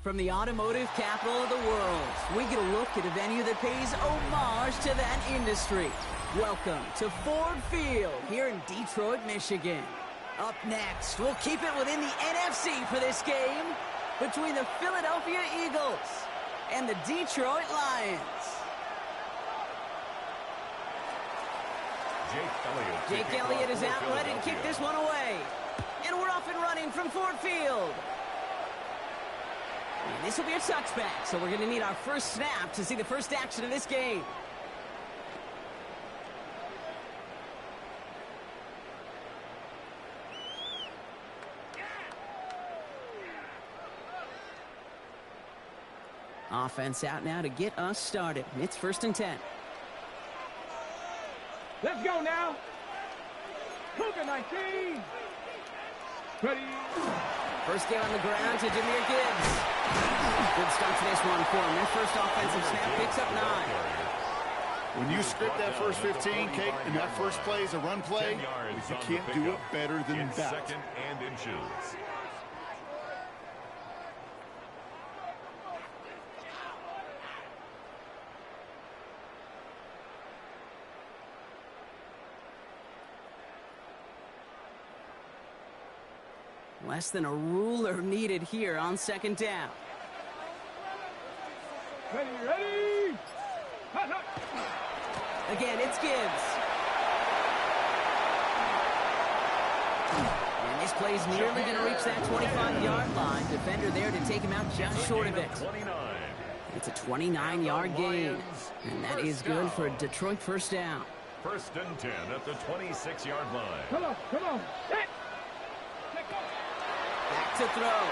From the automotive capital of the world, we get a look at a venue that pays homage to that industry. Welcome to Ford Field here in Detroit, Michigan. Up next, we'll keep it within the NFC for this game between the Philadelphia Eagles and the Detroit Lions. Jake Elliott is out, ready to kick this one away. And we're off and running from Ford Field. And this will be a touchback, so we're going to need our first snap to see the first action of this game. Offense out now to get us started. It's 1st and 10. Let's go now. Cougar 19. Ready. First down on the ground to Jahmyr Gibbs. Good start to this one for him. Their first offensive snap picks up 9. When you script that first 15, Kate, and that first play is a run play, you can't do it better than that. 2nd and inches. Less than a ruler needed here on 2nd down. Ready. Again, it's Gibbs. And this play's nearly going to reach that 25-yard line. Defender there to take him out just short of it. It's a 29-yard gain. And that is good for a Detroit first down. 1st and 10 at the 26-yard line. Come on. Back to throw.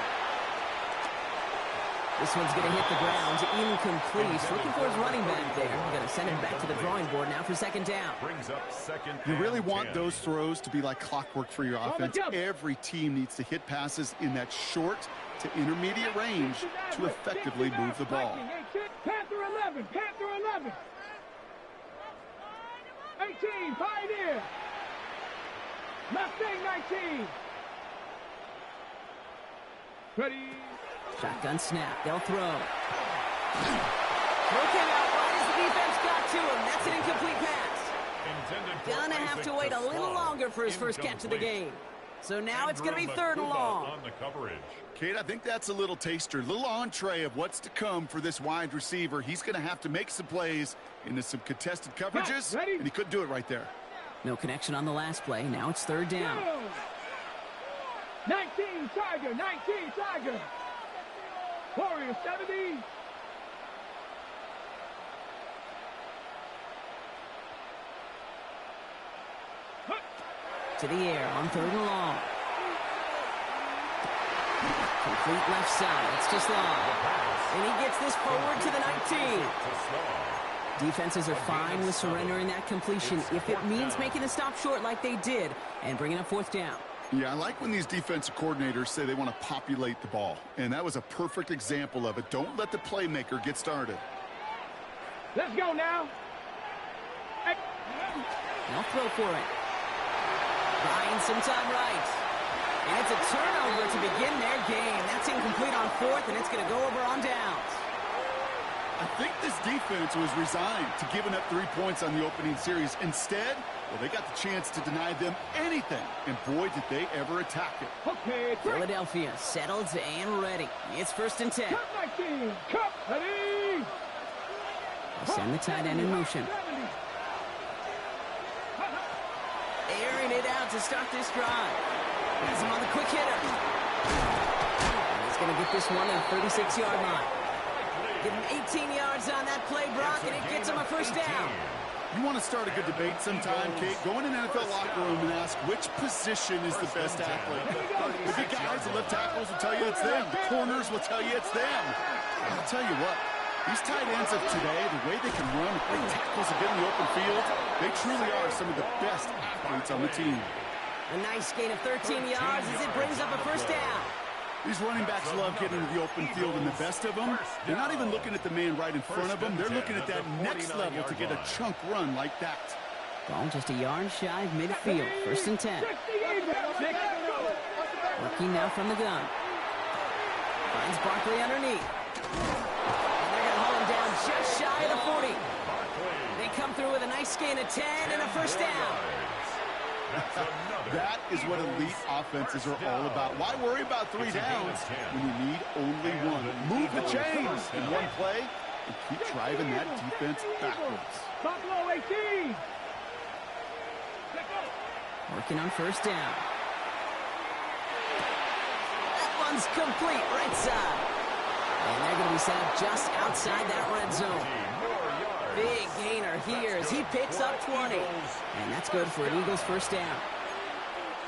This one's going to hit the ground. Incomplete. Looking for his running back there. We're going to send him back to the drawing board now for 2nd down. Brings up 2nd. You really want those throws to be like clockwork for your offense. Every team needs to hit passes in that short to intermediate range to effectively move the ball. Panther 11. 18, Pioneer. Mustang 19. Ready. Shotgun snap. They'll throw. Looking out right as the defense got to him. That's an incomplete pass. Gonna have to wait a little longer for his first catch of the game. So now it's going to be 3rd and long. On the coverage. Kate, I think that's a little taster, a little entree of what's to come for this wide receiver. He's going to have to make some plays into some contested coverages, and he couldn't do it right there. No connection on the last play. Now it's 3rd down. 19 Tiger. Warrior 70. To the air on 3rd and long. Complete left side. It's just long. And he gets this forward to the 19. Defenses are fine with surrendering that completion if it means making a stop short like they did and bringing up 4th down. Yeah, I like when these defensive coordinators say they want to populate the ball. And that was a perfect example of it. Don't let the playmaker get started. Let's go now. They'll throw for it. Buying some time right. And it's a turnover to begin their game. That's incomplete on 4th, and it's going to go over on downs. I think this defense was resigned to giving up 3 points on the opening series. Instead, well, they got the chance to deny them anything. And boy, did they ever attack it. Okay, Philadelphia settled and ready. It's 1st and 10. Cup ready. They'll send the tight end in motion. Airing it out to start this drive. Has him on the quick hitter. And he's going to get this one at the 36-yard line. Give him 18 yards on that play, Brock, and it gets him a first down. You want to start a good debate sometime, Kate? Go in an NFL locker room and ask which position is the best athlete. The big guys, the left tackles will tell you it's them. The corners will tell you it's them. I'll tell you what, these tight ends of today, the way they can run, big tackles and get in the open field, they truly are some of the best athletes on the team. A nice gain of 13 yards as it brings up a first down. These running backs love getting into the open field, and the best of them, they're not even looking at the man right in front of them. They're looking at that next level to get a chunk run like that. Ball just a yard shy of midfield. 1st and 10. Working now from the gun. Finds Barkley underneath. And they're going to haul him down just shy of the 40. They come through with a nice gain of 10 and a first down. That is what elite offenses are all about. Why worry about 3 downs when you need only 1? Move the chains in one play and keep driving that defense backwards. Buffalo 18. Working on 1st down. That one's complete right side. And they're going to be set up just outside that red zone. Big gainer here as he picks up 20. And that's good for an Eagles 1st down.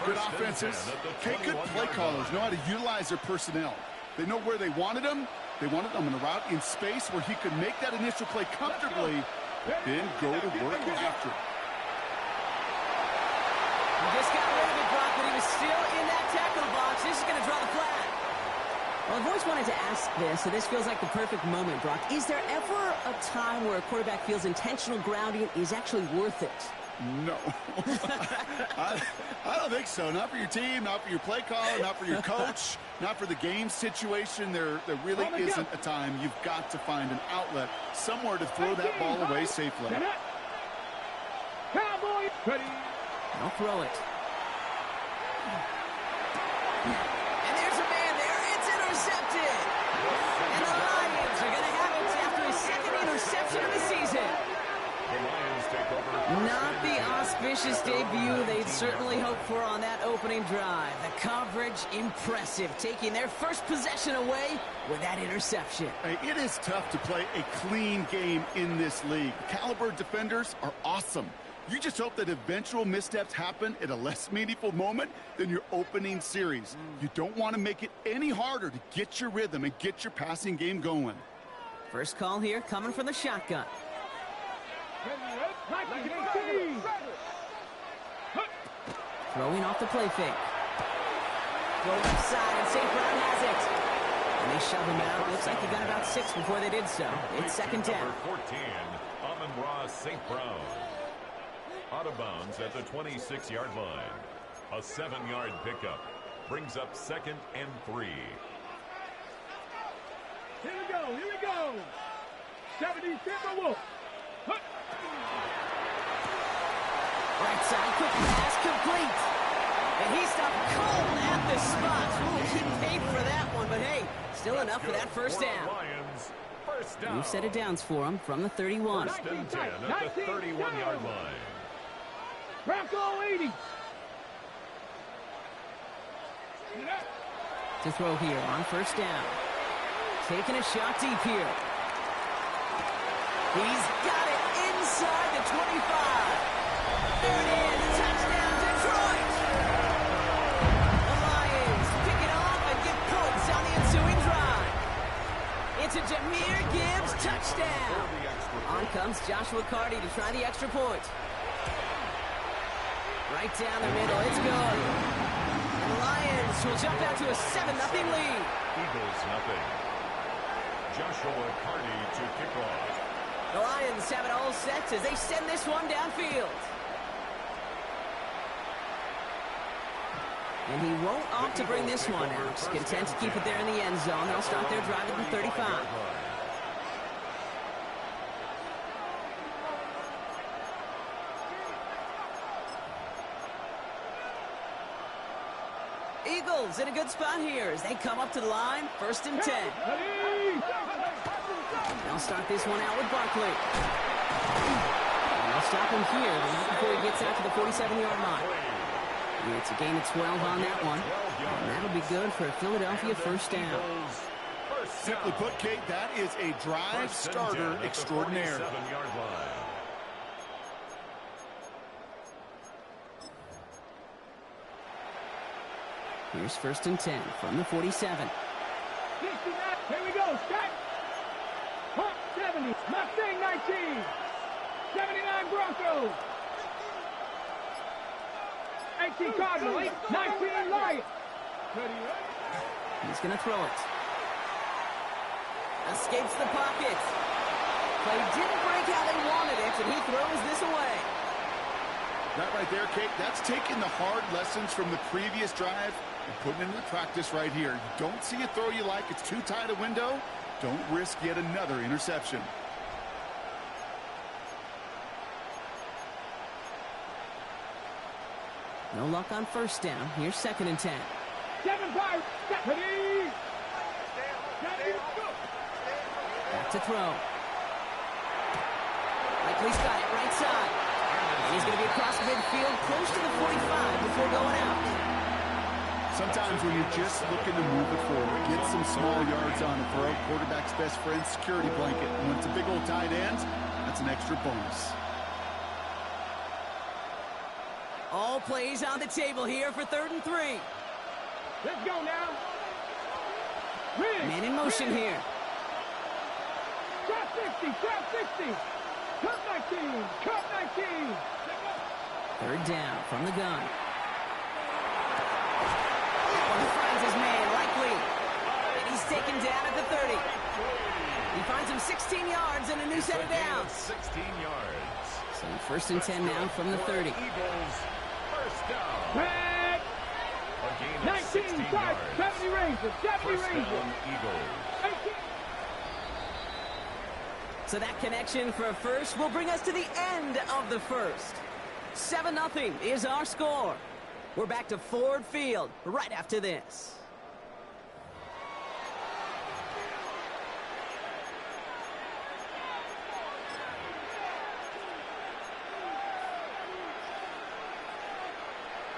Good offenses. Good play callers know how to utilize their personnel. They know where they wanted them. They wanted them in a route in space where he could make that initial play comfortably, but then go to work after it. He just got rid of it, Brock, but he was still in that tackle box. This is going to draw the flag. Well, I've always wanted to ask this, so this feels like the perfect moment, Brock. Is there ever a time where a quarterback feels intentional grounding is actually worth it? No. I don't think so. Not for your team, not for your play caller, not for your coach, not for the game situation. There really isn't a time. You've got to find an outlet, somewhere to throw that ball away safely. Cowboy. Ready. They'll throw it. And there's a man there. It's intercepted. And the Lions are going to have it after his 2nd interception of the season. Not the auspicious debut they'd certainly hoped for on that opening drive. The coverage, impressive, taking their first possession away with that interception. Hey, it is tough to play a clean game in this league. Caliber defenders are awesome. You just hope that eventual missteps happen at a less meaningful moment than your opening series. You don't want to make it any harder to get your rhythm and get your passing game going. First call here coming from the shotgun. Throwing off the play fake. Throw left side, and St. Brown has it. And they shove him out. Looks like he got about 6 before they did so. It's 2nd down. Number 14, Amon-Ra St. Brown. Out of bounds at the 26-yard line. A 7-yard pickup brings up 2nd and 3. Here we go. Here we go. 70 Timberwolves. Right side, quick pass, complete. And he stopped cold at the spot. Ooh, he paid for that one, but hey, still enough for that first down. New set of downs for him from the 31. 1st and 10 at the 31-yard line. Bronco 80. To throw here on 1st down. Taking a shot deep here. He's got it inside the 25. There it is. Touchdown, Detroit. The Lions pick it off and get points on the ensuing drive. It's a Jahmyr Gibbs touchdown. On comes Joshua Carty to try the extra point. Right down the middle. It's good. And the Lions will jump out to a 7-0 lead. Eagles nothing. Joshua Carty to kick off. The Lions have it all set as they send this one downfield. And he won't opt to bring this one out. Content to keep it there in the end zone. They'll start their drive at the 35. Eagles in a good spot here as they come up to the line. 1st and 10. They'll start this one out with Barkley. And they'll stop him here, but not before he gets out to the 47-yard line. It's a gain of 12 on that one. And that'll be good for a Philadelphia 1st down. Simply put, Kate, that is a drive starter extraordinaire. Here's 1st and 10 from the 47. 69. Here we go. Start. 70. Mustang 19. 79 Broncos. 18 Cardinals. 19 Lions. He's going to throw it. Escapes the pocket. Play didn't break how they wanted it, and he throws this away. That right there, Kate, that's taking the hard lessons from the previous drive and putting it into practice right here. You don't see a throw you like, it's too tight a window. Don't risk yet another interception. No luck on first down. Here's 2nd and 10. 7-5. Ready. Back to throw. Likely's got it right side. And he's going to be across midfield, close to the 45 before going out. Sometimes when you're just looking to move it forward, get some small yards on a throw, quarterback's best friend, security blanket. And when it's a big old tight end, that's an extra bonus. All plays on the table here for 3rd and 3. Let's go now. Man in motion here. Trap 60, trap 60. Cut 19, cut 19. 3rd down from the gun. He finds his man, Likely. And he's taken down at the 30. He finds him 16 yards and a new set of downs. 16 yards. So 1st and 10 now from the 30. Eagles, first down. Back. A gain of 19, 16 5, yards. 70 Rangers, 70 First Rangers. down, Eagles. 18. So that connection for a first will bring us to the end of the first. 7-0 is our score. We're back to Ford Field right after this.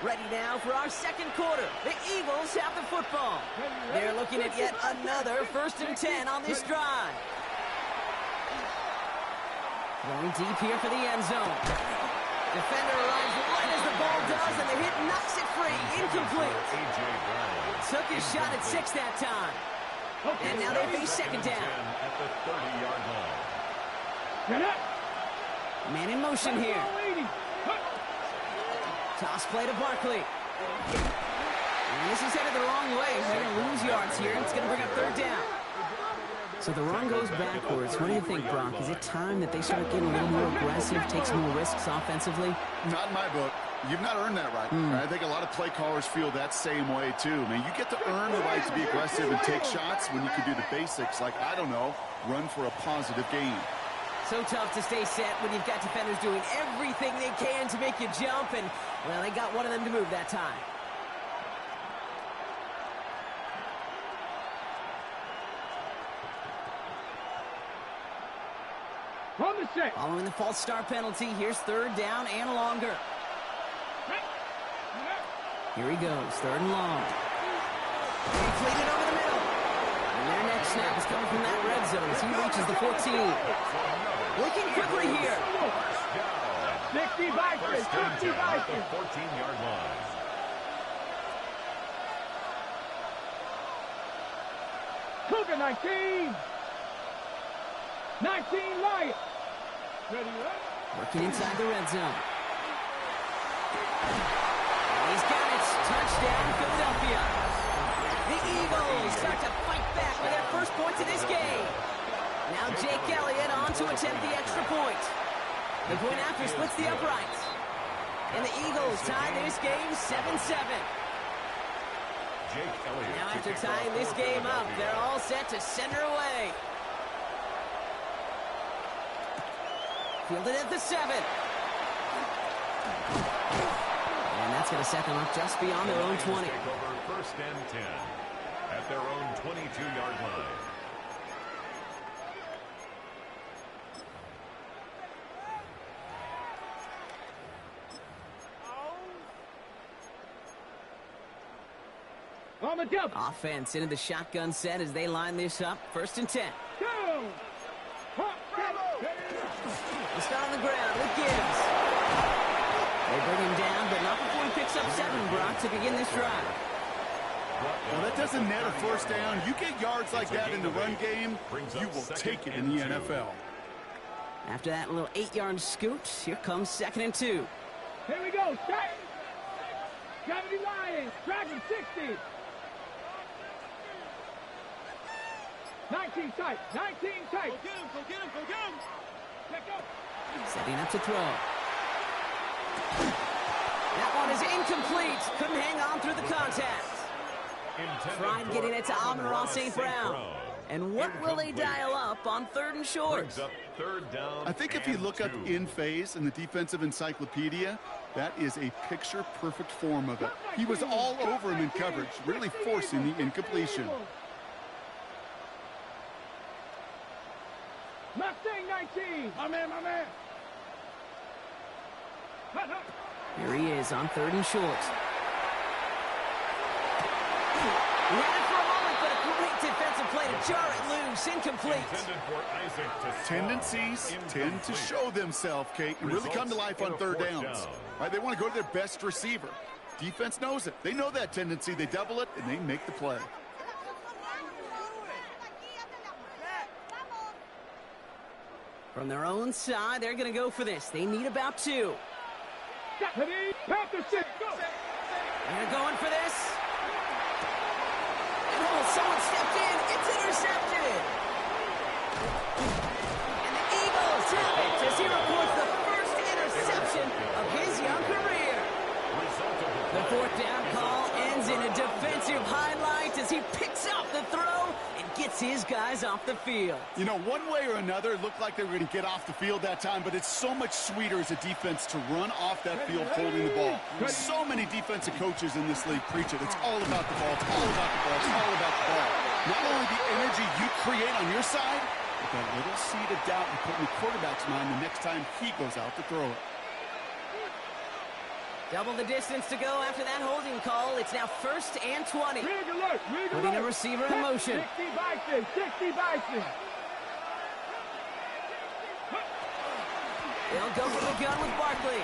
Ready now for our 2nd quarter. The Eagles have the football. They're looking at yet another 1st and 10 on this drive. Going deep here for the end zone. Defender arrives right as the ball does, and the hit knocks it free. Incomplete. Took his shot at 6 that time. And now they face 2nd down. At the 30-yard line. Get up. Man in motion here. 80. Toss play to Barkley. And this is headed the wrong way. They're going to lose yards here, and it's going to bring up 3rd down. So the run goes backwards. What do you think, Brock? Is it time that they start getting a little more aggressive, take some more risks offensively? Not in my book. You've not earned that right. I think a lot of play callers feel that same way, too. I mean, you get to earn the right to be aggressive and take shots when you can do the basics, like, I don't know, run for a positive gain. So tough to stay set when you've got defenders doing everything they can to make you jump, and, well, they got one of them to move that time. On the set. Following the false start penalty, here's 3rd down and longer. Here he goes, 3rd and long. Completed over the middle. And their next snap is coming from that red zone as he reaches the 14. Looking quickly here. 60 Vikings, 60 Vikings. 14-yard line. Cougar 19. 19 Lions. Ready, right? Working inside the red zone. He's got it. Touchdown, Philadelphia. The Eagles start to fight back with their first points of this game. Now Jake Elliott on to attempt the extra point. The point after splits the uprights. And the Eagles tie this game 7-7. Jake Elliott. Now after tying this game up, they're all set to send her away. Fielded at the 7. And that's going to set them up just beyond their own 20. Take over 1st and 10 at their own 22-yard line. On the jump. Offense into the shotgun set as they line this up. 1st and 10. Go. He's down on the ground with Gibbs. They bring him down, but not before he picks up 7, Brock, to begin this drive. Well, that doesn't net a 1st down. You get yards like that in the run game, you will take it in the NFL. After that little 8-yard scoot, here comes 2nd and 2. Here we go. Start. 70 Lions. Dragon 60. 19 tight. 19 tight. Go get him. Go get him. Go get him. Let go. Setting up to throw. That one is incomplete. Couldn't hang on through the contact. Tried getting it to Amon-Ra St. Brown. And what will they dial up on 3rd and short? I think if you look up in phase in the defensive encyclopedia, that is a picture-perfect form of it. He was all over him in coverage, really forcing the incompletion. Mustang 19. My man, my man. Here he is on 3rd and short. He had it for a moment, but a great defensive play to jar it loose. Incomplete. Tendencies tend to show themselves, Kate, and really come to life on 3rd downs. Right, they want to go to their best receiver. Defense knows it. They know that tendency. They double it, and they make the play. From their own side, they're going to go for this. They need about 2. They're going for this. Oh, someone stepped in. It's intercepted. And the Eagles have it as he reports the first interception of his young career. The 4th down call ends in a defensive highlight as he picks up the throw and gets his guys off the field. You know, one way or another, it looked like they were going to get off the field that time, but it's so much sweeter as a defense to run off that field holding the ball. So many defensive coaches in this league preach it. It's all about the ball. It's all about the ball. It's all about the ball. Not only the energy you create on your side, but that little seed of doubt you put in the quarterback's mind the next time he goes out to throw it. Double the distance to go after that holding call. It's now 1st and 20. Putting a receiver in motion. 60 Bison. 60 Bison. They'll go for the gun with Barkley.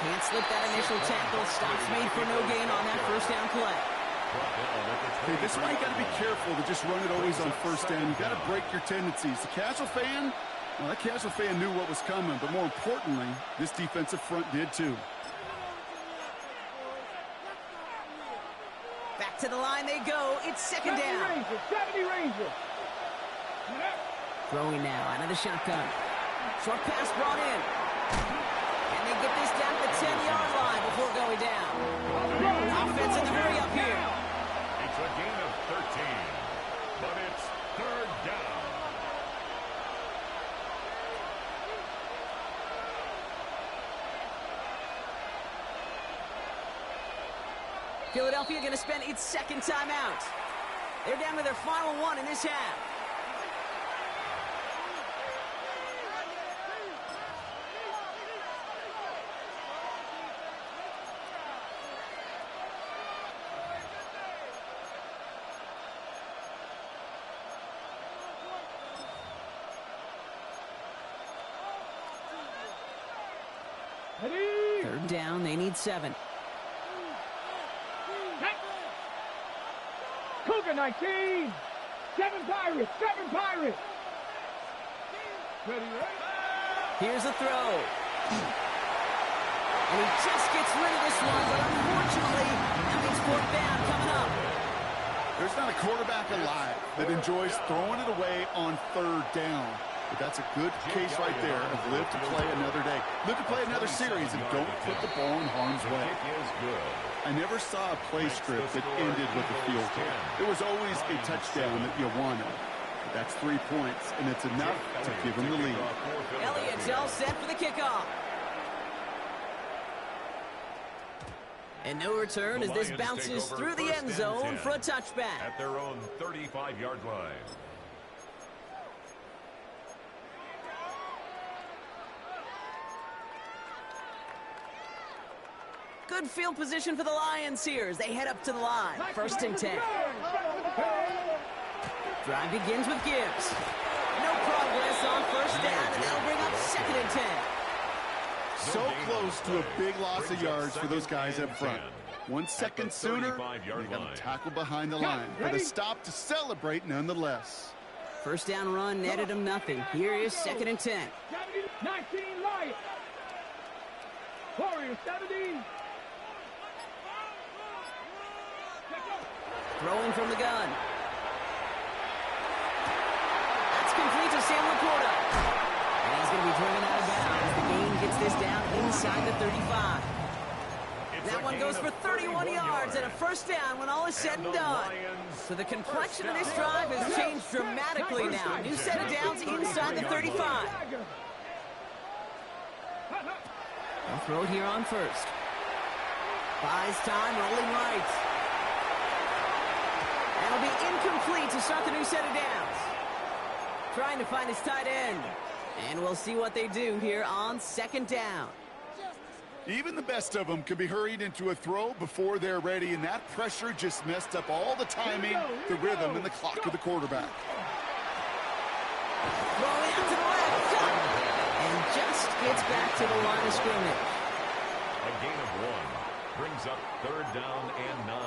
Can't slip that initial tackle. Stops made for no gain on that 1st down play. Okay, this is why you got to be careful to just run it always on 1st down. You got to break your tendencies. The casual fan, well, that casual fan knew what was coming, but more importantly, this defensive front did too. Back to the line they go. It's 2nd down. 70 Ranger. Throwing now out of the shotgun. Short pass brought in. And they get this down to the 10-yard line before going down. Offense in the hurry up here. It's a gain of 13, but it's 3rd down. Philadelphia going to spend its 2nd timeout. They're down to their final one in this half. Ready? 3rd down, they need 7. Cougar 19. 7 Pirates. 7 Pirates. Ready, ready? Here's a throw. And he just gets rid of this one, but unfortunately, that means 4th down coming up. There's not a quarterback alive that enjoys throwing it away on 3rd down. But that's a good case right there of live to play another day. Live to play another series and don't put the ball in harm's way. I never saw a play script that ended with a field goal. There was always a touchdown that you wanted. But that's 3 points, and it's enough to give them the lead. Elliott's all set for the kickoff. And no return as this bounces through the end zone for a touchback. At their own 35-yard line. Good field position for the Lions here as they head up to the line. 1st and 10. Drive begins with Gibbs. No progress on 1st down, and they'll bring up 2nd and 10. So close to a big loss of yards for those guys up front. 1 second sooner, they got a tackle behind the line. But a stop to celebrate nonetheless. 1st down run netted them nothing. Here is 2nd and 10. 19 Lions. Warriors 70. Throwing from the gun. Sam Laporta. And he's going to be driven out of bounds. The gain gets this down inside the 35. That one goes for 31 yards and a first down when all is said and done. So the complexion of this drive has changed dramatically now. New set of downs inside the 35. They'll throw it here on first. Buys time, rolling right. That'll be incomplete to start the new set of downs. Trying to find his tight end. And we'll see what they do here on second down. Even the best of them can be hurried into a throw before they're ready, and that pressure just messed up all the timing, the rhythm, and the clock of the quarterback. Rolling out to the left. And just gets back to the line of scrimmage. A gain of 1 brings up third down and 9.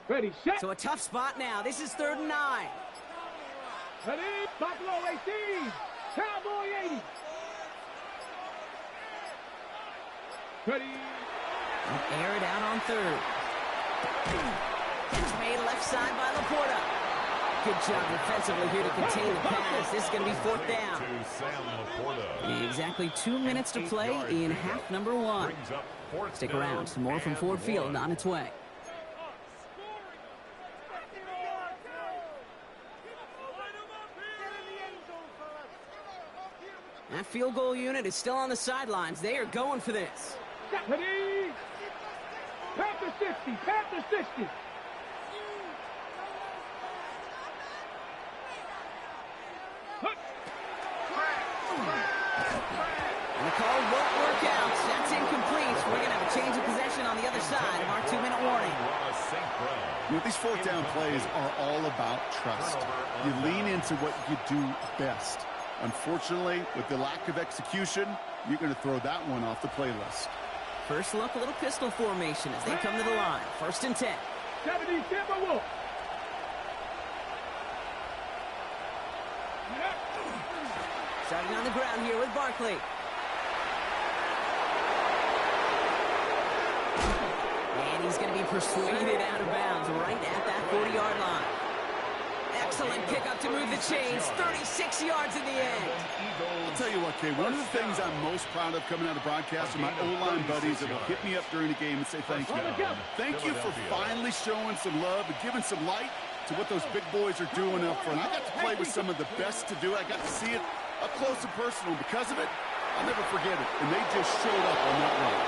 Ready, set. So a tough spot now. This is 3rd and 9. Ready, Buffalo 18, Cowboy 80. Ready. Air it out on 3rd. Catch made left side by Laporta. Good job defensively here to contain the pass. This is going to be 4th down. To Sam Laporta. Exactly 2 minutes to play in half number 1. Brings up fourth Stick down around. Some more from and Ford Field 1. on its way. That field goal unit is still on the sidelines. They are going for this. Ready. Panther 60, Panther 60. And the call won't work out. That's incomplete. We're going to have a change of possession on the other side of our 2-minute warning. You know, these fourth down plays are all about trust. You lean into what you do best. Unfortunately, with the lack of execution, you're going to throw that one off the playlist. First look, a little pistol formation as they come to the line. 1st and 10. 70 Timberwolves. Starting on the ground here with Barkley. And he's going to be persuaded out of bounds right at that 40-yard line. Excellent kick up to move the chains. 36 yards in the end. I'll tell you what, Kay, one of the things I'm most proud of coming out of broadcast are my O-line buddies that will hit me up during the game and say thank you. Thank you for finally showing some love and giving some light to what those big boys are doing up front. I got to play with some of the best to do it. I got to see it up close and personal. Because of it, I'll never forget it. And they just showed up on that run.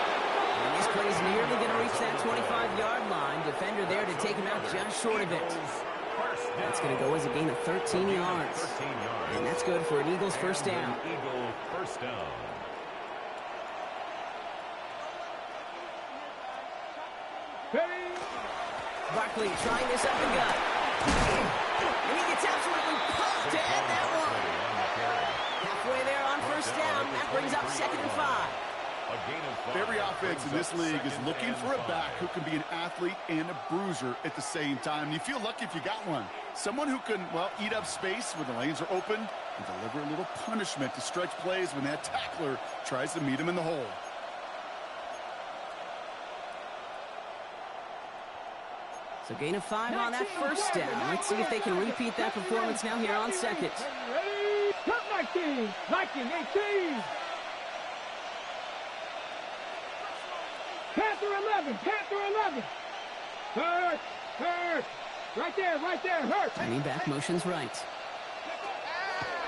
And this play is nearly going to reach that 25-yard line. Defender there to take him out just short of it. That's going to go as a gain of 13 yards. And that's good for an Eagles first down. Eagle first down. Barkley trying this up the gut. And he gets absolutely pumped to end that one. Halfway there on first down. That brings up 2nd and 5. Every offense in this league is looking for a back who can be an athlete and a bruiser at the same time. You feel lucky if you got one. Someone who can, well, eat up space when the lanes are open and deliver a little punishment to stretch plays when that tackler tries to meet him in the hole. So gain of 5 on that first down. Let's see if they can repeat that performance now here on second. Ready, cut 19, 18. Panther 11, Panther 11. Hurt. Right there, hurt. Running back motions right.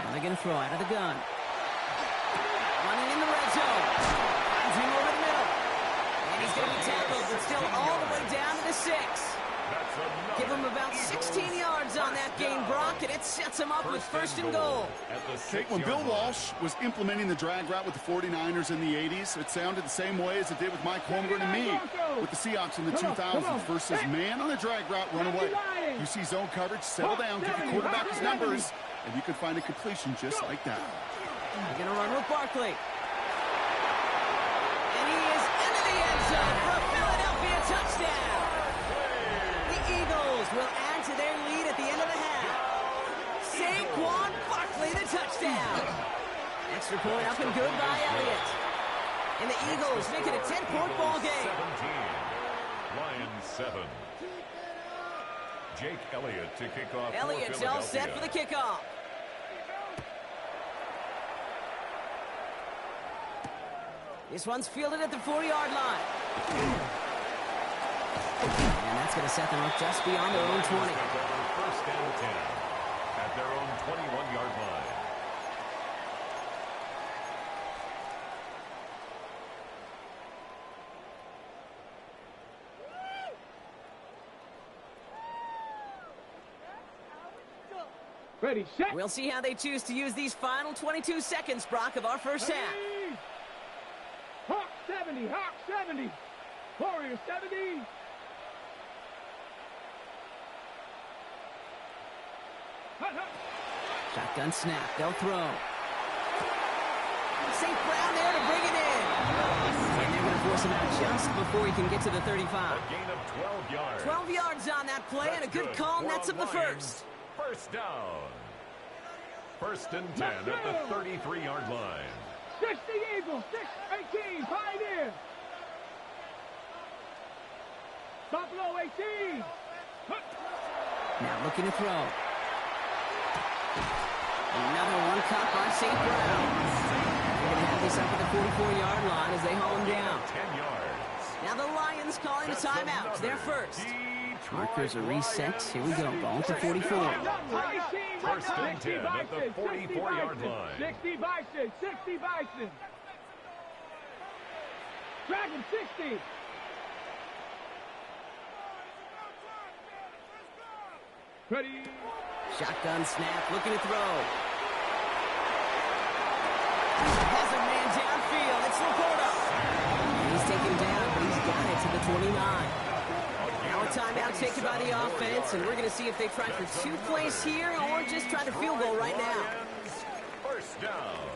Now they're going to throw out of the gun. Running in the red zone. Finds him over the middle. And he's going to be tackled, but still all the way down to the 6. Give him about 16 yards on that gain, Brock, and it sets him up with 1st and goal. When Bill Walsh was implementing the drag route with the 49ers in the 80s, it sounded the same way as it did with Mike Holmgren and me with the Seahawks in the 2000s versus man on the drag route, run away. You see zone coverage, settle down, give your quarterback his numbers, and you can find a completion just like that. They're going to run with Barkley. And he is into the end touchdown. Extra point up and good by Elliott. And the Eagles make it a 10-point ball game. 17. Lions 7. Jake Elliott to kick off. Elliott's all set for the kickoff. This one's fielded at the 40-yard line. And that's going to set them up just beyond their own 20. First and 10 at their own 21-yard line. Ready, set. We'll see how they choose to use these final 22 seconds, Brock, of our first half. Hawk 70, Hawk 70. Warrior 70. Shotgun snap. They'll throw. St. Brown there to bring it in. And they're going to force him out just before he can get to the 35. A gain of 12 yards. 12 yards on that play, and a good call nets up the first. First down. First and 10 at the 33-yard line. 60 Eagles, 6-18, Pioneer. Buffalo 18. Now looking to throw. Another one caught by St. Brown. They're going to have this up at the 44-yard line as they haul him down. 10 yards. Now the Lions calling a timeout. They're first. Markers are reset. Here we go. Ball to 44. First and 10 at the 44-yard line. 60 Bison, 60 Bison. Dragon 60. Ready. Shotgun snap, looking to throw. Has a man downfield. It's Laporta. He's taken down, but he's got it to the 29. Now a timeout taken by the offense, and we're going to see if they try for 2 plays here or just try the field goal right now. First down.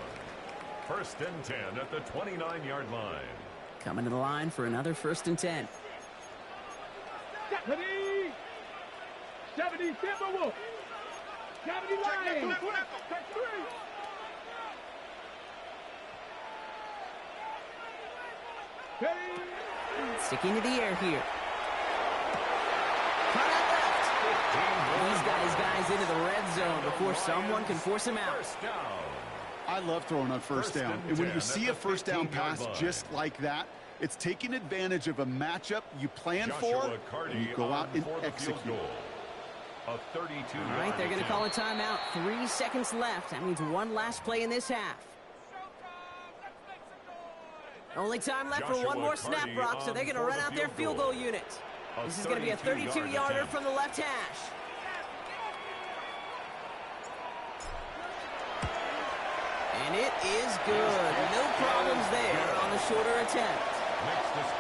First and 10 at the 29-yard line. Coming to the line for another first and 10. 70 Timberwolves. 70 Lions. Sticking to the air here. Cut out left. He's got his guys into the red zone before someone can force him out. First down. I love throwing on first down. And when you see a first down pass just like that, it's taking advantage of a matchup you plan for, and you go out and execute. A 32. All right, they're going to call a timeout. 3 seconds left. That means one last play in this half. Only time left for one more snap, Brock, so they're going to run out their field goal unit. This is going to be a 32-yarder from the left hash. And it is good. No problems there on the shorter attempt.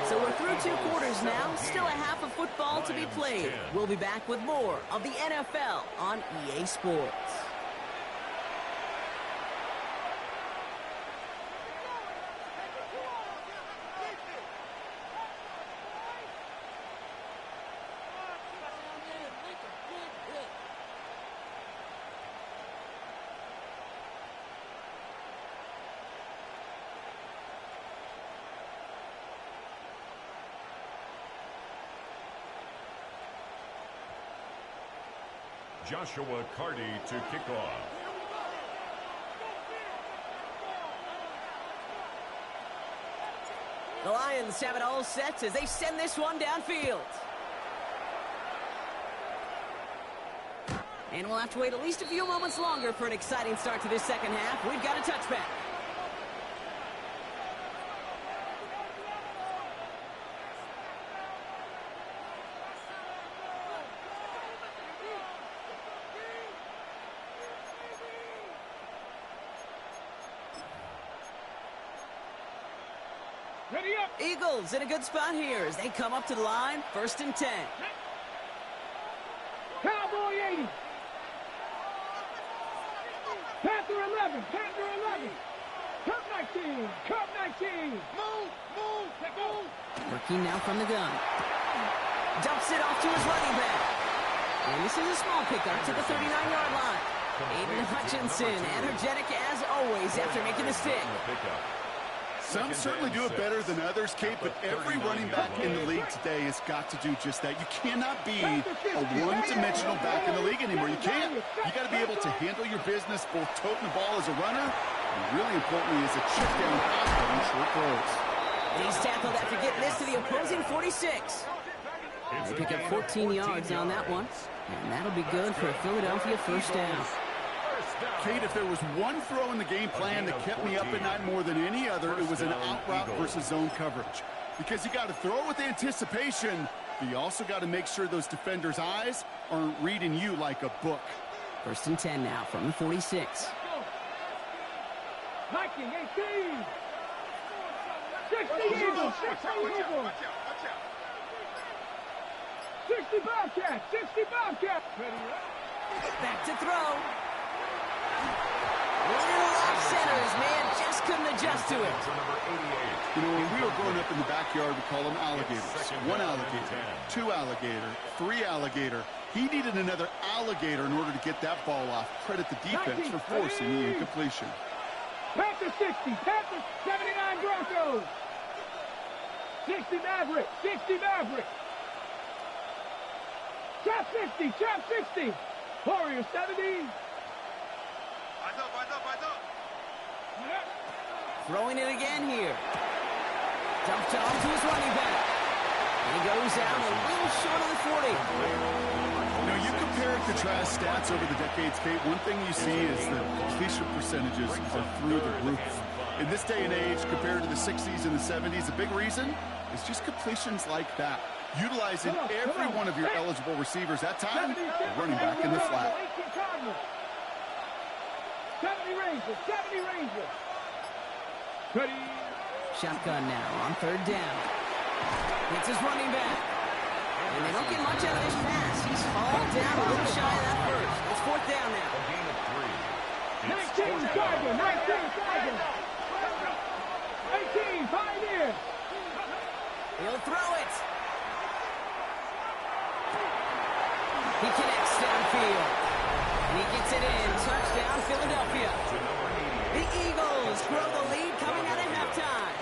So we're through 2 quarters now. Still a half of football to be played. We'll be back with more of the NFL on EA Sports. Joshua Carty to kick off. The Lions have it all set as they send this one downfield. And we'll have to wait at least a few moments longer for an exciting start to this second half. We've got a touchback. Ready up. Eagles in a good spot here as they come up to the line. First and 10. Cowboy 80. Panther 11. Panther 11. Cup 19. Cup 19. Move. Working now from the gun. Dumps it off to his running back. And this is a small pickup to the 39-yard line. Aiden Hutchinson, energetic as always after making the stick. Some certainly do it better than others, Kate, but every running back in the league today has got to do just that. You cannot be a one-dimensional back in the league anymore. You can't. You got to be able to handle your business, both toting the ball as a runner, and really importantly as a check down passer on short throws. And he's tackled after getting this to the opposing 46. They pick up 14 yards on that one, and that'll be good for a Philadelphia first down. Kate, if there was one throw in the game plan that kept me up at night more than any other, it was an out route versus zone coverage. Because you got to throw with anticipation, but you also got to make sure those defenders' eyes aren't reading you like a book. 1st and 10 now from the 46. Viking 18. 60 Eagles. 60 Eagles. 60 Bobcats. 60 Bobcats. Back to throw. Little off centers, man, just couldn't adjust to it. You know, when we were growing up in the backyard, we call them alligators. 1 alligator, 2 alligator, 3 alligator. He needed another alligator in order to get that ball off. Credit the defense for forcing the incompletion. Panthers 60. Panthers 79 Broncos. 60 Mavericks. 60 Mavericks. Trap 60. Trap 60. Warriors 70. Throwing it again here. Dumped off to his running back. And he goes out a little short of the 40. You know, you compare and contrast stats over the decades, Kate. One thing you see is the completion percentages are through the roof. In this day and age, compared to the 60s and the 70s, a big reason is just completions like that. Utilizing every one of your eligible receivers. That time, running back in the flat. 70 Rangers. 70 Rangers. Ready. Shotgun now on 3rd down. It's his running back. And they don't get much out of this pass. He's all down a little shy of that first. It's 4th down now. 19 Tiger. 19 Tiger. 18 Pioneer. He'll throw it. He connects downfield. And he gets it in. Touchdown, Philadelphia. The Eagles grow the lead coming out of halftime.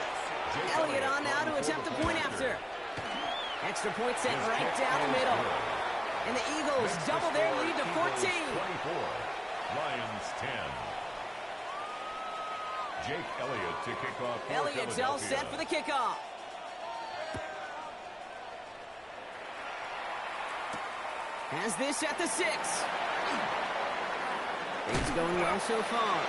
Elliott on now to attempt a point after. Extra point set right down the middle. And the Eagles double their lead to 14. 24. Lions 10. Jake Elliott to kick off for Elliott's all set for the kickoff. Has this at the 6. Things going well so far.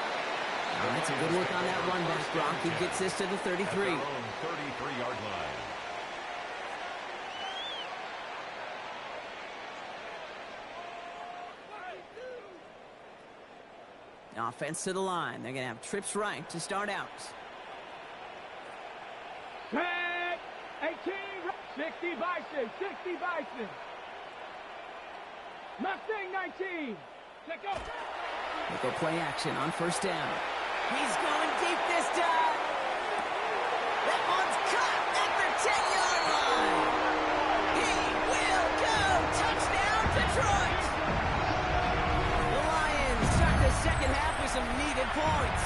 That's a good work on that run back, Brock. He gets this to the 33. 33-yard line. Offense to the line. They're going to have trips right to start out. Tag. 18. 60 Bison. 60 Bison. Mustang 19. Check out. They go play action on 1st down. He's going deep this time. That one's caught at the 10-yard line. He will go. Touchdown, Detroit. The Lions start the second half with some needed points.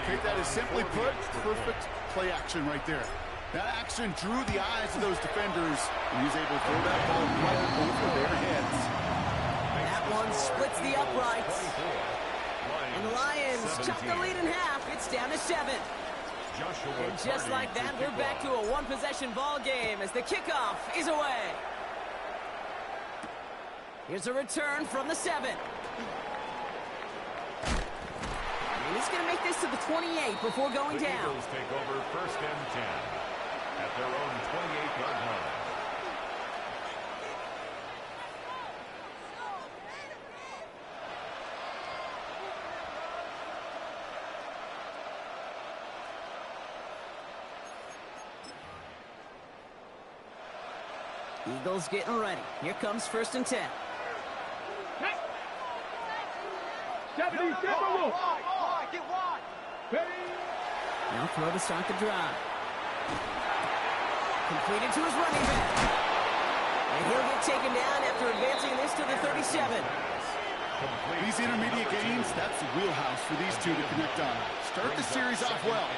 Kate, that is simply put, perfect play action right there. That action drew the eyes of those defenders, and he's able to throw that ball right over their heads. That one splits the uprights. And the Lions chop the lead in half. It's down to 7. And just like that, we're back to a one-possession ball game as the kickoff is away. Here's a return from the 7. And he's going to make this to the 28 before going down. The Eagles take over 1st and 10 at their own 28-yard line. Eagles getting ready. Here comes 1st and 10. 70 Timberwolves. Ready. Now throw to start the drive. Completed to his running back. And he'll get taken down after advancing this to the 37. These intermediate games, that's the wheelhouse for these two to connect on. Start the series off well.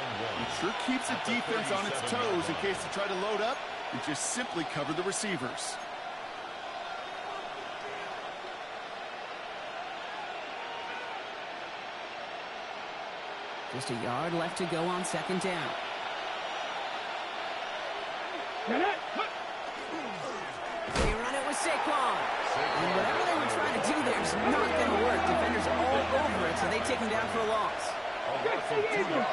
It sure keeps the defense on its toes in case they try to load up and just simply cover the receivers. Just a yard left to go on second down. They run it with Saquon. And whatever they were trying to do there is not going to work. Defenders all over it, so they take him down for a loss. Third down.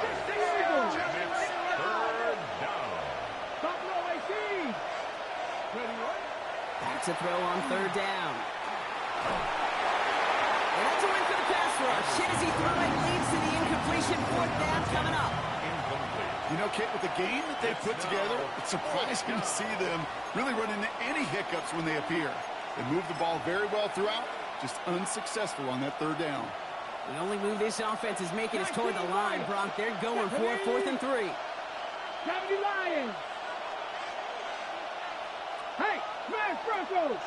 Back to throw on third down. And that's a win for the pass rush. Hit as he threw it, leads to the incompletion. Fourth down coming up. You know, Kate, with the game that they put together, it's surprising to see them really run into any hiccups when they appear. They move the ball very well throughout, just unsuccessful on that third down. The only move this offense is making is toward the line, Bronk. They're going for it, 4th and 3. 70 Lions. Hey, smash Broncos.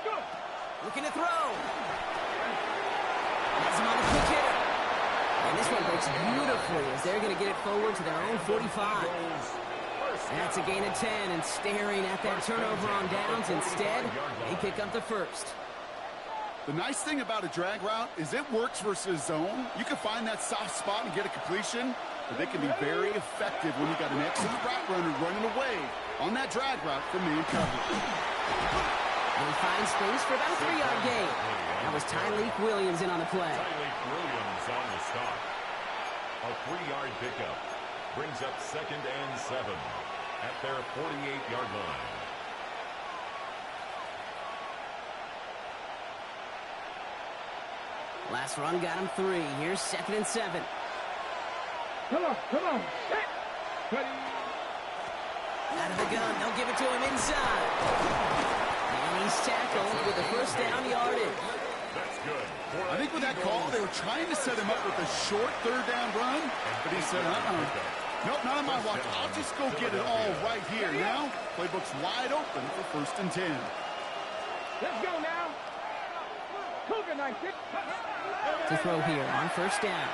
Go. Looking to throw. Has him on the quick hitter. And this one breaks beautifully as they're going to get it forward to their own 45. That's a gain of 10, and staring at that turnover on downs. Instead, they pick up the first. The nice thing about a drag route is it works versus zone. You can find that soft spot and get a completion, but they can be very effective when you got an excellent route runner running away on that drag route from man coverage. And he finds space for about a 3-yard gain. That was Tyleek Williams in on the play. Tyleek Williams on the stop. A 3-yard pickup brings up 2nd and 7 at their 48-yard line. Last run got him 3. Here's 2nd and 7. Come on. Set. Ready. Out of the gun. They'll give it to him inside. And he's tackled with the first down yardage. That's good. I think with that call, they were trying to set him up with a short third down run, but he said, nope, not on my watch. I'll just go get it all right here. Now, playbook's wide open for 1st and 10. Let's go now. Cougar night. To throw here on first down.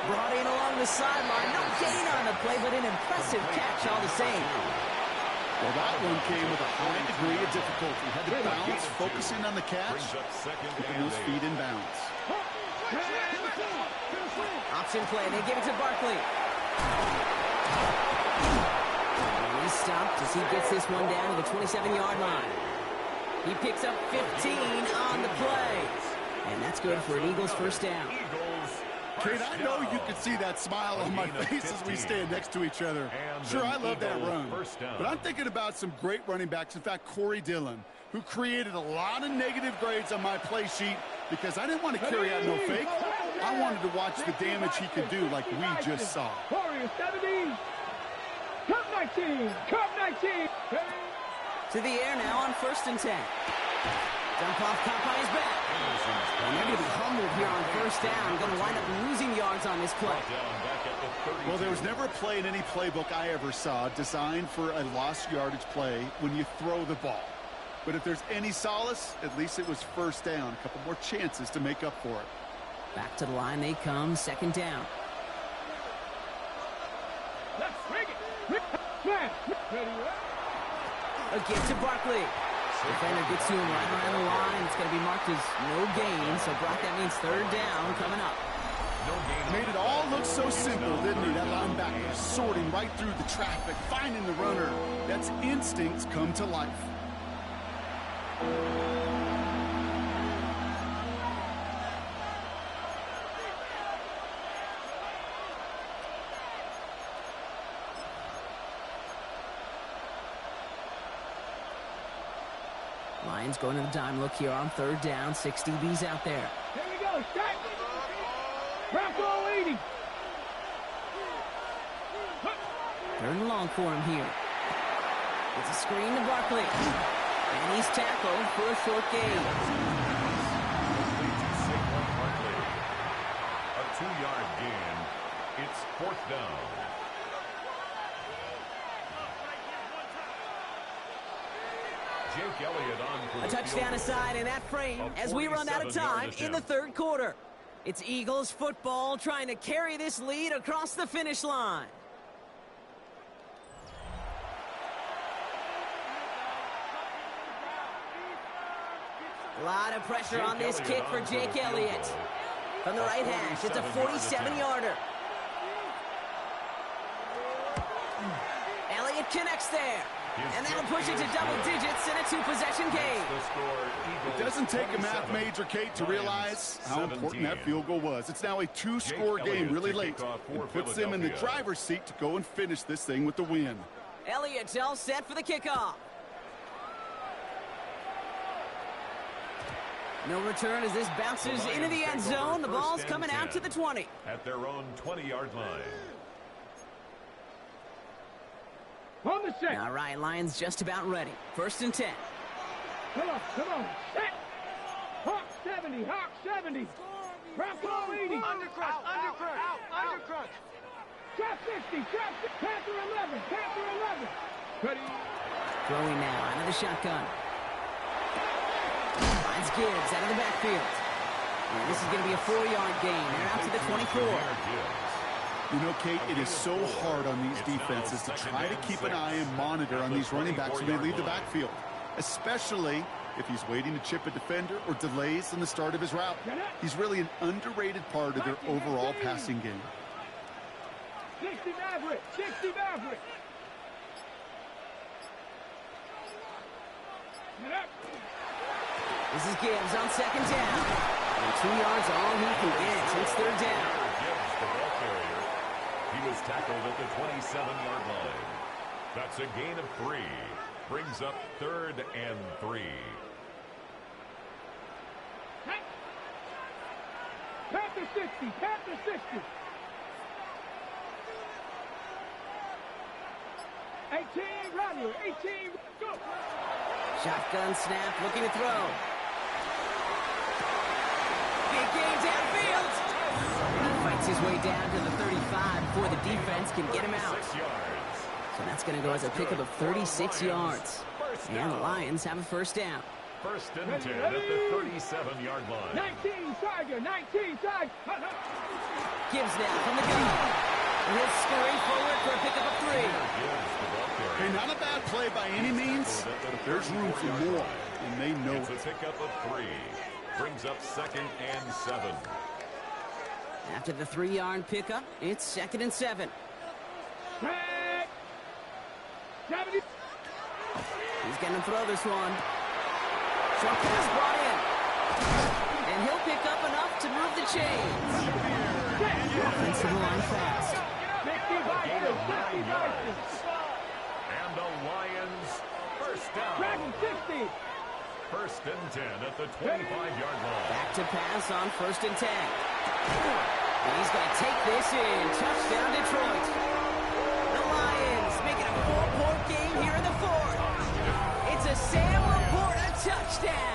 Brought in along the sideline. No gain on the play, but an impressive catch all the same. Well, that one came with a high degree of difficulty. Had to bounce, focusing on the catch, keeping those feet in bounds. Option play. They give it to Barkley. And he's stopped as he gets this one down to the 27-yard line. He picks up 15 on the play. And that's good for an Eagles first down. Kate, I know you can see that smile on my face as we stand next to each other. Sure, I love that run. But I'm thinking about some great running backs. In fact, Corey Dillon, who created a lot of negative grades on my play sheet because I didn't want to carry out no fake. I wanted to watch the damage he could do like we just saw. Warriors 70. Cup 19. Cup 19. To the air now on 1st and 10. Dump off, caught on his back. And they're going to be humbled here on first down. Going to wind up losing yards on this play. Well, there was never a play in any playbook I ever saw designed for a lost yardage play when you throw the ball. But if there's any solace, at least it was first down. A couple more chances to make up for it. Back to the line they come, 2nd down. Let's bring it. Smash. Ready. A give to Barkley. Defender gets to him right around the line. It's going to be marked as no gain. So, Brock, that means 3rd down coming up. Made it all look so simple, didn't he? That linebacker sorting right through the traffic, finding the runner. That's instincts come to life. Lions going to the dime look here on 3rd down. 6 DBs out there. Here we go. Start. Bronco 80. 3rd and long for him here. It's a screen to Barkley. And he's tackled for a short gain. A 2-yard gain. It's 4th down. Jake Elliott on for A touchdown aside in that frame as we run out of time in the third quarter. It's Eagles football trying to carry this lead across the finish line. A lot of pressure on this kick for Jake Elliott. From the right hash, it's a 47-yarder. Elliott connects there. And that'll push it to double digits in a two-possession game. It doesn't take a math major, Kate, to realize how important that field goal was. It's now a two-score game really late and puts them in the driver's seat to go and finish this thing with the win. Elliott's all set for the kickoff. No return as this bounces into the end zone. The ball's coming out to the 20. At their own 20-yard line. On the set. All right, Lions just about ready. 1st and 10. Come on. Set. Hawk 70. Hawk 70. Bronco 80. Undercrunch. Trap 60. Panther 11. Ready. Throwing now out of the shotgun. Finds Gibbs out of the backfield. And this is going to be a 4-yard gain. They're out to the 24. You know, Kate, it is so hard on these defenses to try to keep an eye and monitor on these running backs when they leave the backfield, especially if he's waiting to chip a defender or delays in the start of his route. He's really an underrated part of their overall passing game. 60 Maverick. Get up. This is Gibbs on 2nd down. And 2 yards all he can get. It's 3rd down. Gibbs, the ball carrier. He was tackled at the 27-yard line. That's a gain of 3. Brings up 3rd and 3. Panther 60. 18, Rodney. 18, go. Shotgun snap, looking to throw. Big gain downfield. And he fights his way down to the 35 before the defense can get him out. 6 yards. So that's going to go as a pickup of 36 yards. And the Lions have a 1st down. 1st and 10 at the 37-yard line. 19, Tiger. Gibbs now from the gun. And he'll scurry forward for a pickup of 3. Hey, not a bad play by any means, but there's room for more, and they know it's a pickup of 3. Brings up 2nd and 7. After the 3-yard pickup, it's 2nd and 7. Track. 70. He's going to throw this one. Short pass brought in. And he'll pick up enough to move the chains. Offensive line fast. 60 And the Lions 1st down. Dragon 60. 1st and 10 at the 25-yard line. Back to pass on 1st and 10. And he's going to take this in. Touchdown, Detroit. The Lions make it a 4-point game here in the 4th. It's a Sam Laporta touchdown.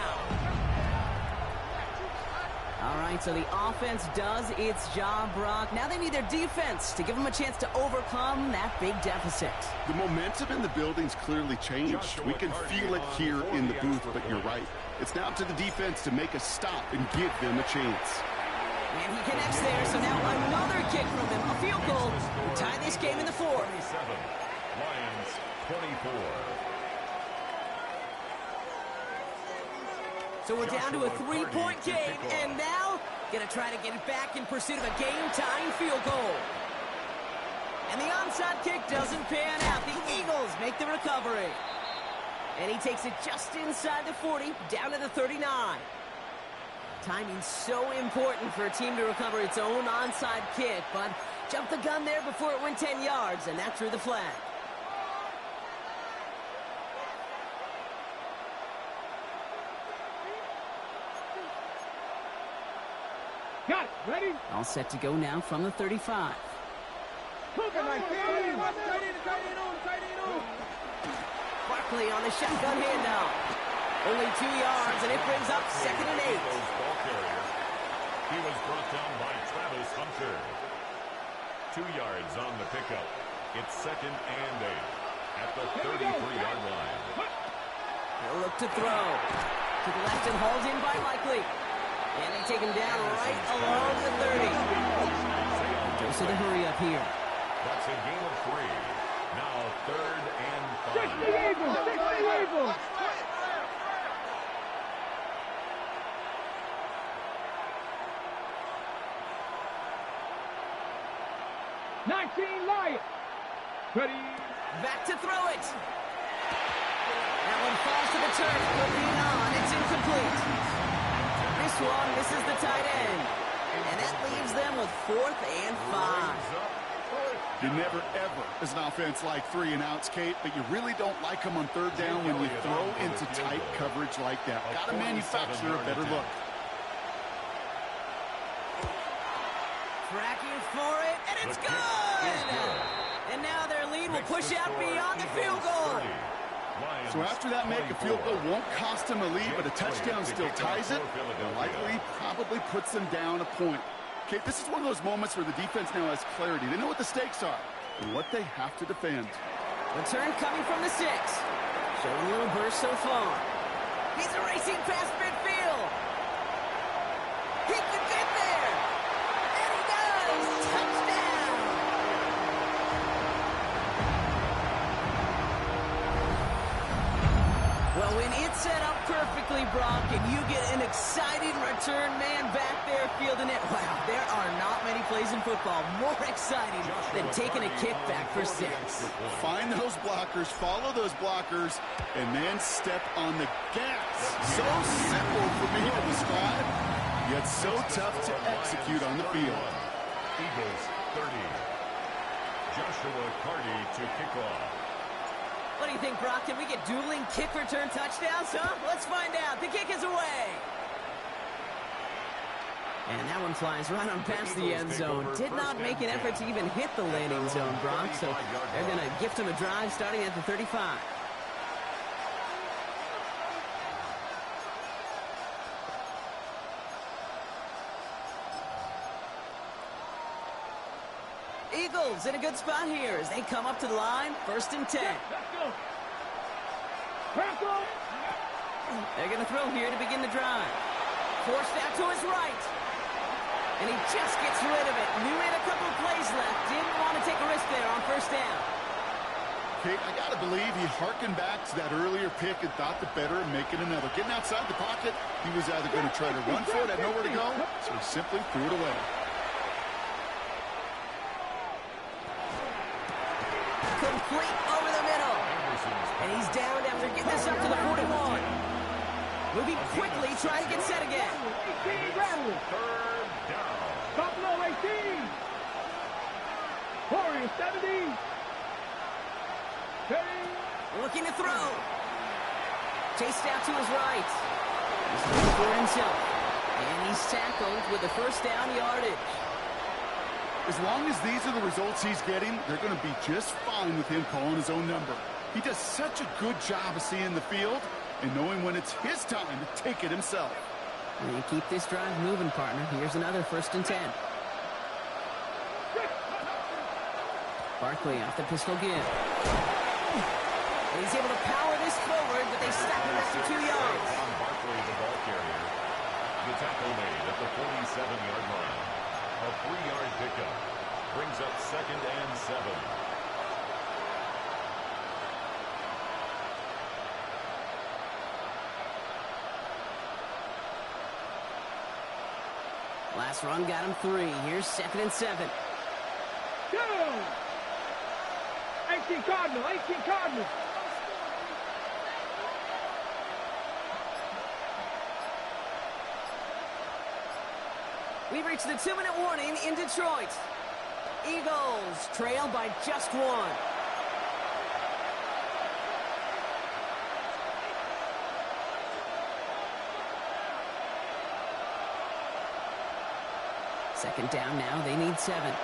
All right, so the offense does its job, Brock. Now they need their defense to give them a chance to overcome that big deficit. The momentum in the building's clearly changed. We can feel it here in the booth, but you're right. It's now up to the defense to make a stop and give them a chance. And he connects there, so now another kick from him. A field goal to tie this game in the 4th. 27. Lions 24. So we're down to a 3-point game, and now gonna try to get it back in pursuit of a game-tying field goal. And the onside kick doesn't pan out. The Eagles make the recovery. And he takes it just inside the 40, down to the 39. Timing's so important for a team to recover its own onside kick, but jumped the gun there before it went 10 yards, and that drew the flag. Got it. Ready? All set to go now from the 35. Barkley on the shotgun handoff. Only 2 yards, and it brings up 2nd and 8. Ball carrier. He was brought down by Travis Hunter. 2 yards on the pickup. It's 2nd and 8 at the 33-yard line. He'll look to throw. To the left and hauled in by Likely. And they take him down right along the 30. Goes to the hurry up here. That's a gain of 3. Now 3rd and 5. 60 Eagles! 60 Eagles! Lions. Ready. Back to throw it. That one falls to the turf. Looking on. It's incomplete. This one misses the tight end. And that leaves them with 4th and 5. You never, ever, as an offense, like 3 and outs, Kate, but you really don't like them on 3rd down when you throw into tight coverage like that. Got to manufacture a better look. Tracking for it, and it's good! And now their lead will push out beyond the field goal. So after that make, a field goal won't cost them a lead, but a touchdown still ties it. And likely probably puts them down a point. Okay, this is one of those moments where the defense now has clarity. They know what the stakes are and what they have to defend. Return coming from the 6. Showing a little burst so far. He's racing past midfield. He could get there. And he does. Touchdown. Well, when it's set up perfectly, Brock, and you get an exciting return man back there fielding it, wow, there are not many plays in football more exciting than taking a kickback for 6. Find those blockers, follow those blockers, and then step on the gas. So simple for me to describe, yet so tough to execute on the field. Eagles 30. Joshua Carty to kick off. What do you think, Brock? Can we get dueling kick return touchdowns, huh? Let's find out. The kick is away. And that one flies right on past the end zone. Did not make an effort to even hit the landing zone, Brock. So they're going to gift him a drive starting at the 35. Eagles in a good spot here as they come up to the line. 1st and 10. Let's go. They're going to throw here to begin the drive. Forced out to his right. And he just gets rid of it. Knew he had a couple of plays left. Didn't want to take a risk there on 1st down. Kate, I got to believe he harkened back to that earlier pick and thought the better of making another. Getting outside the pocket, he was either going to try to run for it, had nowhere to go, so he simply threw it away. Complete over the middle. And he's down after getting this up to the 41. Moving quickly, trying to get set again. 18 Bradley. 3rd down. Buffalo 18. Warriors 70. 30. Looking to throw. Chased out to his right. He's looking for himself. And he's tackled with the 1st down yardage. As long as these are the results he's getting, they're going to be just fine with him calling his own number. He does such a good job of seeing the field and knowing when it's his time to take it himself. And you keep this drive moving, partner. Here's another 1st and 10. Barkley off the pistol give. And he's able to power this forward, but they stop him after 2 yards. Barkley, the ball carrier. The tackle made at the 47-yard line. A 3-yard pickup brings up 2nd and 7. Last run got him 3. Here's 2nd and 7. Go. 18 Cardinal. 18 Cardinal. We've reached the 2-minute warning in Detroit. Eagles trail by just 1. Second down now. They need 7.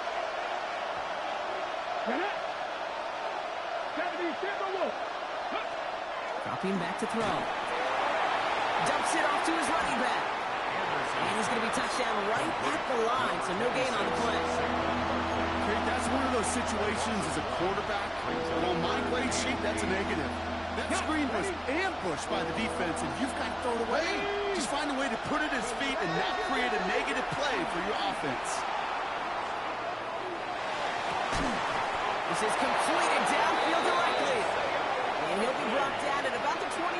Dropping back to throw. Dumps it off to his running back. And he's going to be touched down right at the line, so no gain on the play. That's one of those situations as a quarterback. On my grade sheet, that's a negative. That screen was ambushed by the defense, and you've got to throw it away. Just find a way to put it at his feet and not create a negative play for your offense. This is completed downfield directly. And he'll be brought down at about the 29.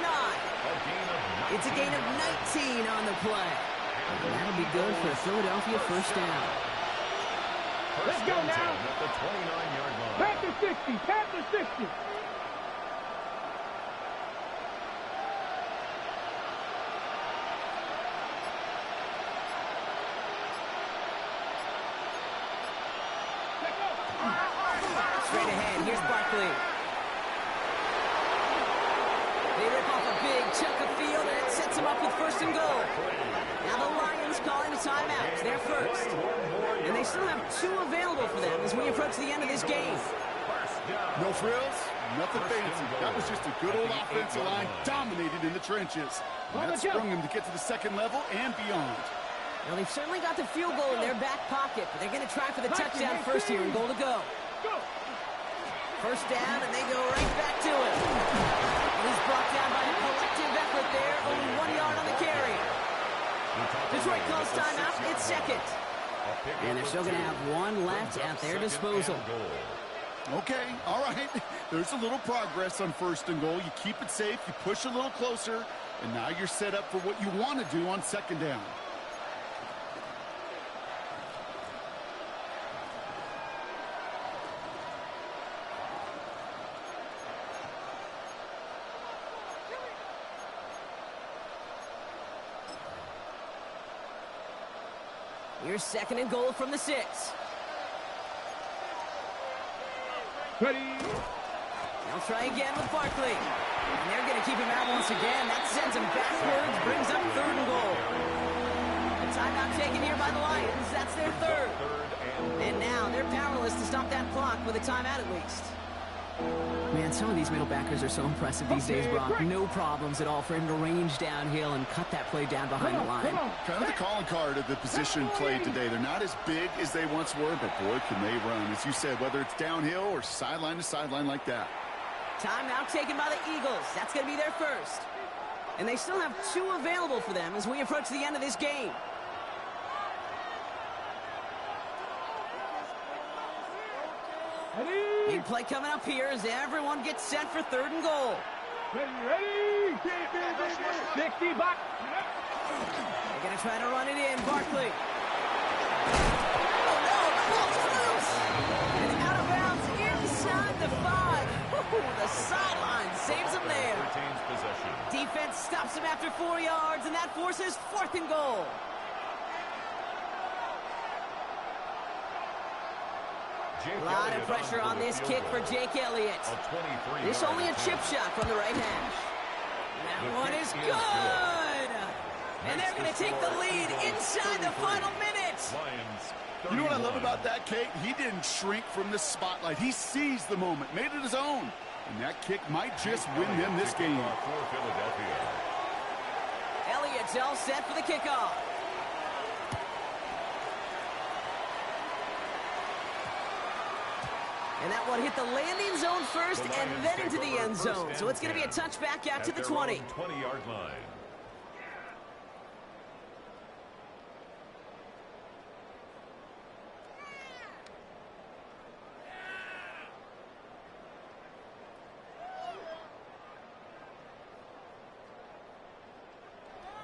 It's a gain of 19 on the play. That'll be good for a Philadelphia first down. Let's go now. At the 29-yard line. Panther 60. Panther 60. Straight ahead, here's Barkley. They rip off a big chunk of field, and it sets him up with first and goal. Now the Lions calling a timeout. They're first. And they still have 2 available for them as we approach the end of this game. No frills, nothing fancy. That was just a good old offensive line dominated in the trenches. And that sprung them to get to the second level and beyond. Well, they've certainly got the field goal in their back pocket, but they're going to try for the touchdown first here and goal to go. First down, and they go right back to it. And he's brought down by a collective effort there, only 1 yard on the carry. Detroit calls timeout, it's second. And they're still going to have 1 left at their disposal. Okay, all right. There's a little progress on first and goal. You keep it safe, you push a little closer, and now you're set up for what you want to do on second down. Here's second and goal from the 6. Ready. They'll try again with Barkley. And they're going to keep him out once again. That sends him backwards, brings up third and goal. A timeout taken here by the Lions. That's their third. And now they're powerless to stop that clock with a timeout at least. Man, some of these middle backers are so impressive these days, Brock. No problems at all for him to range downhill and cut that play down behind the line. Kind of the calling card of the position played today. They're not as big as they once were, but boy, can they run. As you said, whether it's downhill or sideline to sideline like that. Timeout taken by the Eagles. That's going to be their first. And they still have 2 available for them as we approach the end of this game. Big play coming up here as everyone gets set for third and goal. Ready. 60 back. They're going to try to run it in. Barkley. Oh, no, the ball is loose. And out of bounds inside the 5. The sideline saves him there. Retains possession. Defense stops him after 4 yards, and that forces fourth and goal. A lot of pressure on this kick for Jake Elliott. This only a chip shot from the right hash. That one is good. And they're going to take the lead inside the final minutes. You know what I love about that, Kate? He didn't shrink from the spotlight. He seized the moment, made it his own. And that kick might just win them this game. Elliott's all set for the kickoff. And that one hit the landing zone first and then into the end zone. So it's going to be a touchback out to the 20. 20-yard line.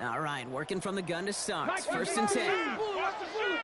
All right, working from the gun to start. First and 10.